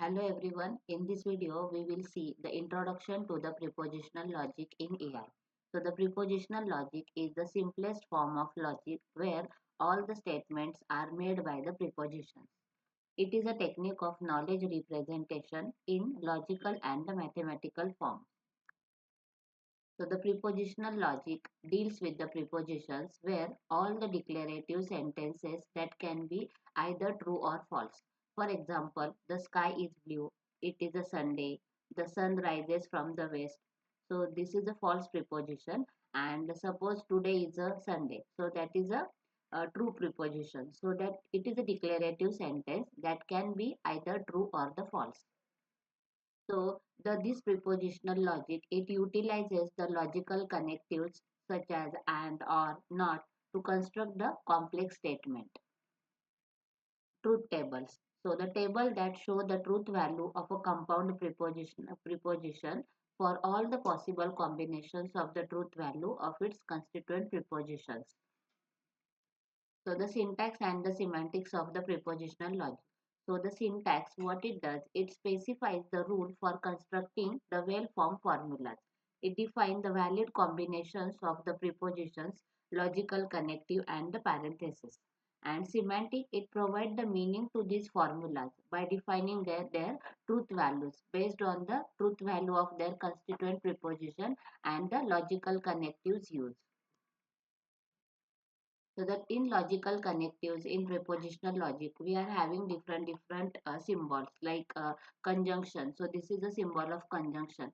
Hello everyone. In this video, we will see the introduction to the prepositional logic in AI. So the prepositional logic is the simplest form of logic where all the statements are made by the prepositions. It is a technique of knowledge representation in logical and mathematical form. So the prepositional logic deals with the prepositions where all the declarative sentences that can be either true or false. For example, the sky is blue, it is a Sunday, the sun rises from the west. So this is a false preposition, and suppose today is a Sunday. So that is a true preposition. So that it is a declarative sentence that can be either true or the false. So this prepositional logic, it utilizes the logical connectives such as and, or, not to construct the complex statement. Truth tables. So the table that show the truth value of a compound preposition for all the possible combinations of the truth value of its constituent prepositions. So the syntax and the semantics of the prepositional logic. So the syntax, what it does, it specifies the rule for constructing the well-formed formulas. It defines the valid combinations of the prepositions, logical connective and the parenthesis. And semantic, it provides the meaning to these formulas by defining their truth values based on the truth value of their constituent preposition and the logical connectives used. So that in logical connectives, in prepositional logic, we are having different symbols like conjunction. So this is a symbol of conjunction.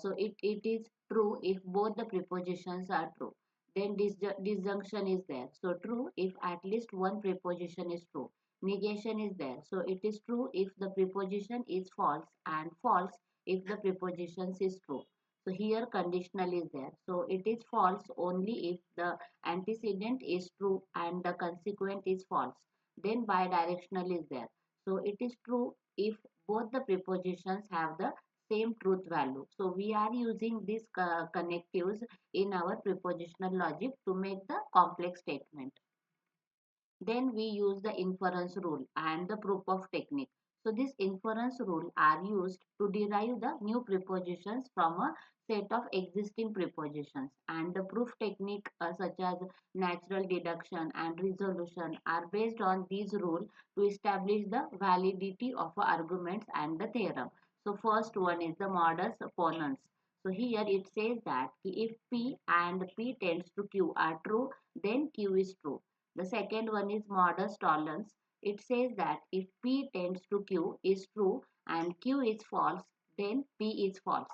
So it is true if both the prepositions are true. Then disjunction is there. So true if at least one preposition is true. Negation is there. So it is true if the preposition is false, and false if the preposition is true. So here conditional is there. So it is false only if the antecedent is true and the consequent is false. Then bidirectional is there. So it is true if both the prepositions have the same truth value. So we are using these connectives in our prepositional logic to make the complex statement. Then we use the inference rule and the proof of technique. So this inference rule are used to derive the new prepositions from a set of existing prepositions, and the proof technique such as natural deduction and resolution are based on these rules to establish the validity of arguments and the theorem. So first one is the modus ponens. So here it says that if P and P tends to Q are true, then Q is true. The second one is modus tollens. It says that if P tends to Q is true and Q is false, then P is false.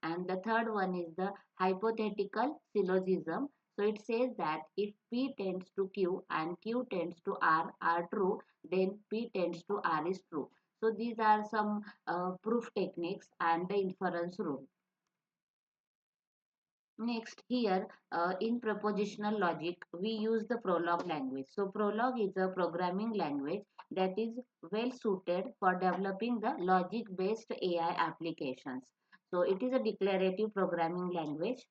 And the third one is the hypothetical syllogism. So it says that if P tends to Q and Q tends to R are true, then P tends to R is true. So these are some proof techniques and the inference rule. Next, here in propositional logic, we use the Prolog language. So Prolog is a programming language that is well suited for developing the logic-based AI applications. So it is a declarative programming language.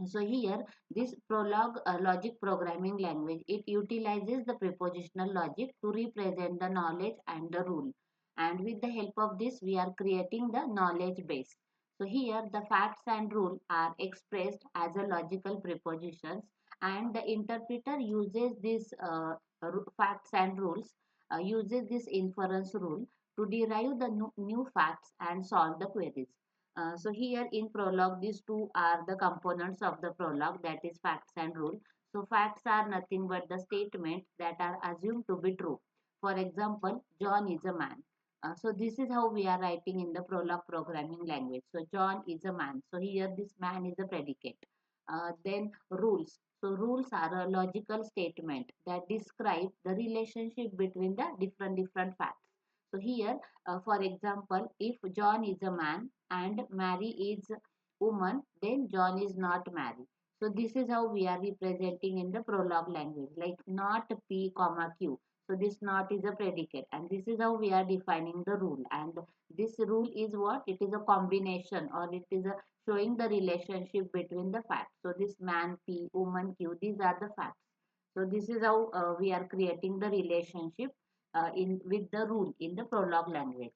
So here, this Prolog logic programming language, it utilizes the prepositional logic to represent the knowledge and the rule. And with the help of this, we are creating the knowledge base. So here, the facts and rule are expressed as a logical prepositions, and the interpreter uses these facts and rules, uses this inference rule to derive the new facts and solve the queries. So here in Prolog, these two are the components of the Prolog, that is facts and rule. So facts are nothing but the statements that are assumed to be true. For example, John is a man. So this is how we are writing in the Prolog programming language. So John is a man. So here this man is the predicate. Then rules. So rules are a logical statement that describe the relationship between the different facts. So here, for example, if John is a man and Mary is woman, then John is not married. So this is how we are representing in the Prolog language, like not P comma Q. So this not is a predicate, and this is how we are defining the rule. And this rule is what? It is a combination, or it is a showing the relationship between the facts. So this man P, woman Q, these are the facts. So this is how we are creating the relationship in with the rule in the Prolog language.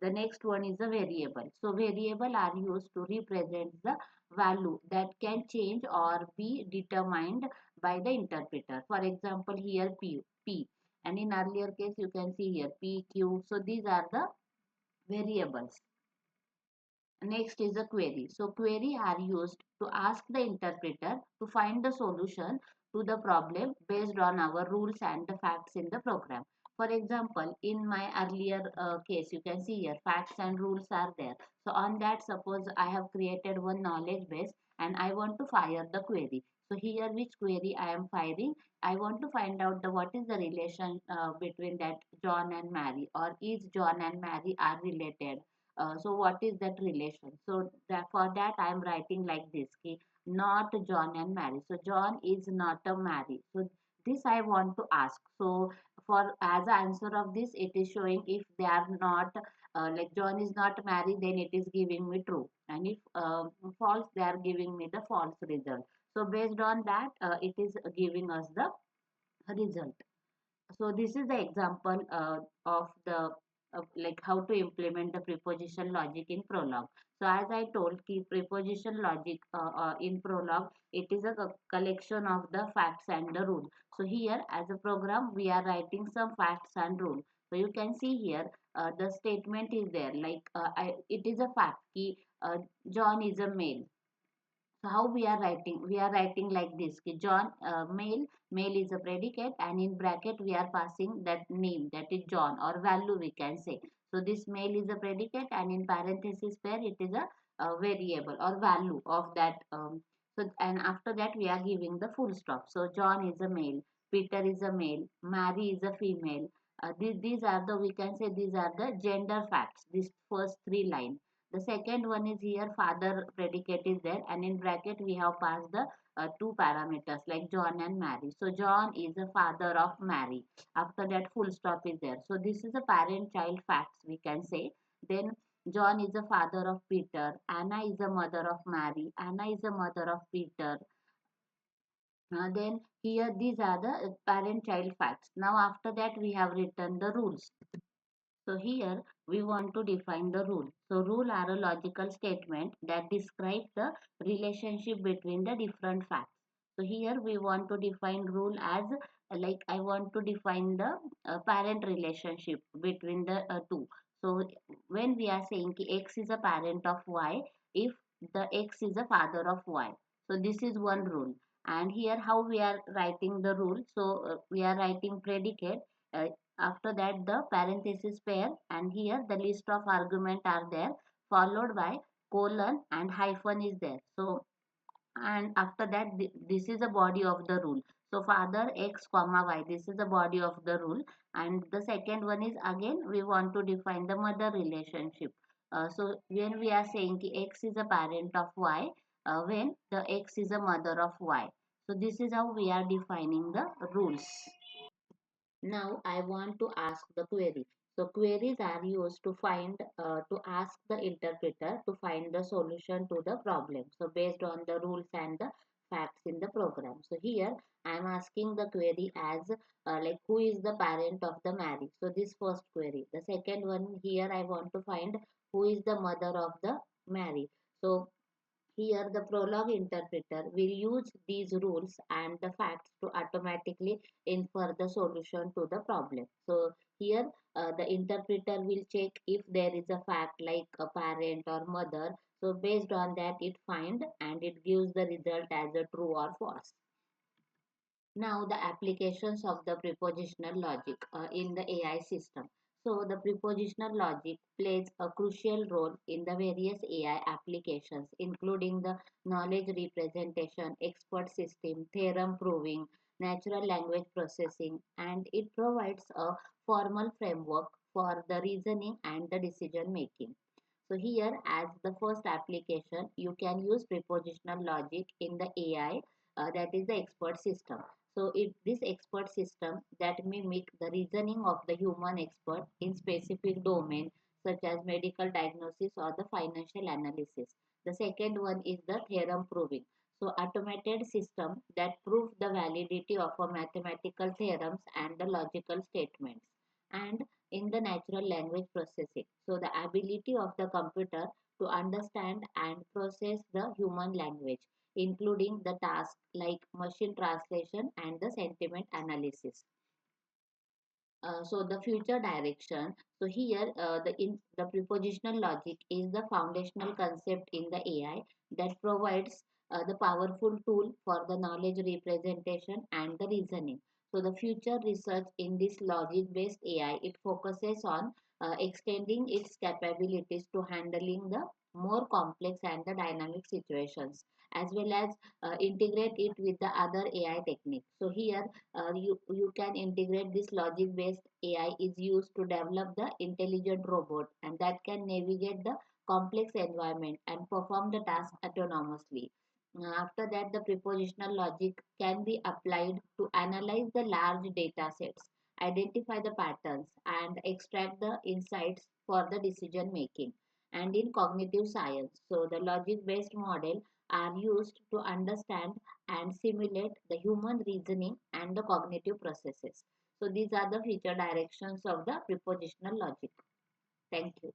The next one is a variable. So variable are used to represent the value that can change or be determined by the interpreter. For example, here P, and in earlier case you can see here P, Q. So these are the variables. Next is a query. So query are used to ask the interpreter to find the solution to the problem based on our rules and the facts in the program. For example, in my earlier case, you can see here facts and rules are there. So on that, suppose I have created one knowledge base and I want to fire the query. So here which query I am firing, I want to find out the what is the relation between that John and Mary, or is John and Mary are related. So what is that relation? So that for that I am writing like this, ki, not John and Mary. So John is not a Mary. So this I want to ask. So for as an answer of this, it is showing if they are not like John is not married, then it is giving me true, and if false, they are giving me the false result. So based on that, it is giving us the result. So this is the example of the like how to implement the preposition logic in Prolog. So as I told, key preposition logic in Prolog, it is a collection of the facts and the rule. So here as a program, we are writing some facts and rule. So you can see here the statement is there, like it is a fact key John is a male. So how we are writing? We are writing like this. Ki John, male is a predicate, and in bracket we are passing that name, that is John, or value we can say. So this male is a predicate, and in parenthesis pair it is a variable or value of that. So and after that we are giving the full stop. So John is a male, Peter is a male, Mary is a female. These are the, we can say, these are the gender facts. These first three lines. The second one is here father predicate is there, and in bracket we have passed the two parameters like John and Mary. So John is the father of Mary. After that full stop is there. So this is a parent child facts we can say. Then John is the father of Peter. Anna is the mother of Mary. Anna is the mother of Peter. Then here these are the parent child facts. Now after that we have written the rules. So here we want to define the rule. So rule are a logical statement that describe the relationship between the different facts. So here we want to define rule as like I want to define the parent relationship between the two. So when we are saying ki X is a parent of Y, if the X is a father of Y. So this is one rule. And here how we are writing the rule. So we are writing predicate. After that the parenthesis pair, and here the list of argument are there, followed by colon and hyphen is there. So and after that this is the body of the rule. So father X comma Y, this is the body of the rule. And the second one is again we want to define the mother relationship. So when we are saying ki X is a parent of Y, when the X is a mother of Y. So this is how we are defining the rules. Now I want to ask the query. So queries are used to to ask the interpreter to find the solution to the problem. So based on the rules and the facts in the program. So here I am asking the query as like who is the parent of the Mary. So this first query. The second one, here I want to find who is the mother of the Mary. So here, the Prolog interpreter will use these rules and the facts to automatically infer the solution to the problem. So here, the interpreter will check if there is a fact like a parent or mother. So based on that, it finds and it gives the result as a true or false. Now, the applications of the prepositional logic in the AI system. So, the prepositional logic plays a crucial role in the various AI applications, including the knowledge representation, expert system, theorem proving, natural language processing, and it provides a formal framework for the reasoning and the decision making. So here as the first application, you can use prepositional logic in the AI, that is the expert system. So this expert system that mimic the reasoning of the human expert in specific domain such as medical diagnosis or the financial analysis. The second one is the theorem proving. So automated system that prove the validity of a mathematical theorems and the logical statements. and in the natural language processing. So the ability of the computer to understand and process the human language, including the tasks like machine translation and the sentiment analysis. So the future direction. So here the prepositional logic is the foundational concept in the AI that provides the powerful tool for the knowledge representation and the reasoning. So the future research in this logic based AI, it focuses on extending its capabilities to handling the more complex and the dynamic situations, as well as integrate it with the other AI techniques. So here you can integrate this logic based AI is used to develop the intelligent robot and that can navigate the complex environment and perform the task autonomously. After that, the prepositional logic can be applied to analyze the large data sets, identify the patterns, and extract the insights for the decision making. And in cognitive science, so the logic based model are used to understand and simulate the human reasoning and the cognitive processes. So these are the future directions of the prepositional logic. Thank you.